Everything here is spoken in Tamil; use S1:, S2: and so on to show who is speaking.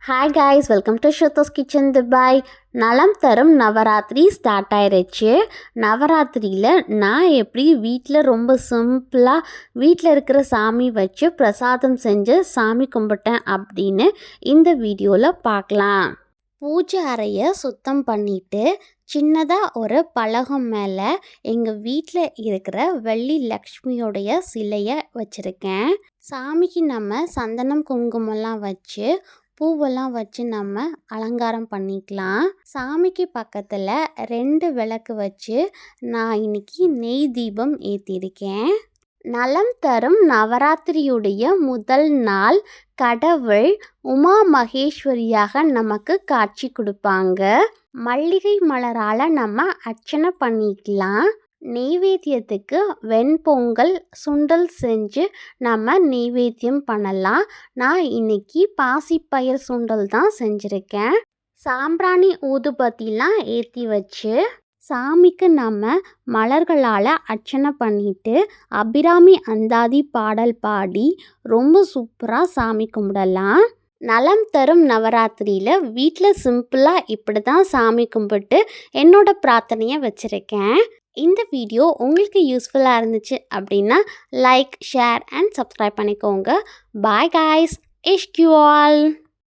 S1: ஹாய் காய்ஸ், வெல்கம் டு ஷுத்தோஸ் கிச்சன் துபாய். நலம் தரும் நவராத்திரி ஸ்டார்ட் ஆயிடுச்சு. நவராத்திரியில் நான் எப்படி வீட்டில் ரொம்ப சிம்பிளாக வீட்டில் இருக்கிற சாமி வச்சு பிரசாதம் செஞ்சு சாமி கும்பிட்டேன் அப்படின்னு இந்த வீடியோவில் பார்க்கலாம். பூஜை அறையை சுத்தம் பண்ணிவிட்டு சின்னதாக ஒரு பலகம் மேலே எங்கள் வீட்டில் இருக்கிற வெள்ளி லக்ஷ்மியோடைய சிலையை வச்சுருக்கேன். சாமிக்கு நம்ம சந்தனம் குங்குமம்லாம் வச்சு பூவெல்லாம் வச்சு நம்ம அலங்காரம் பண்ணிக்கலாம். சாமிக்கு பக்கத்தில் 2 விளக்கு வச்சு நான் இன்னைக்கு நெய் தீபம் ஏற்றிருக்கேன். நலம் தரும் நவராத்திரியுடைய முதல் நாள் கடவுள் உமா மகேஸ்வரியாக நமக்கு காட்சி கொடுப்பாங்க. மல்லிகை மலரால் நம்ம அர்ச்சனை பண்ணிக்கலாம். நெய்வேத்தியத்துக்கு வெண்பொங்கல் சுண்டல் செஞ்சு நம்ம நெய்வேத்தியம் பண்ணலாம். நான் இன்னைக்கு பாசிப்பயிர் சுண்டல் தான் செஞ்சுருக்கேன். சாம்பிராணி ஊதுபத்திலாம் ஏற்றி வச்சு சாமிக்கு நம்ம மலர்களால் அர்ச்சனை பண்ணிட்டு அபிராமி அந்தாதி பாடல் பாடி ரொம்ப சூப்பராக சாமி கும்பிடலாம். நலம் தரும் நவராத்திரியில் வீட்டில் சிம்பிளாக இப்படி தான் சாமி கும்பிட்டு என்னோட பிரார்த்தனையை வச்சுருக்கேன். இந்த வீடியோ உங்களுக்கு யூஸ்ஃபுல்லாக இருந்துச்சு அப்படின்னா லைக், ஷேர் அண்ட் சப்ஸ்கிரைப் பண்ணிக்கோங்க. Bye guys, Ishq you all.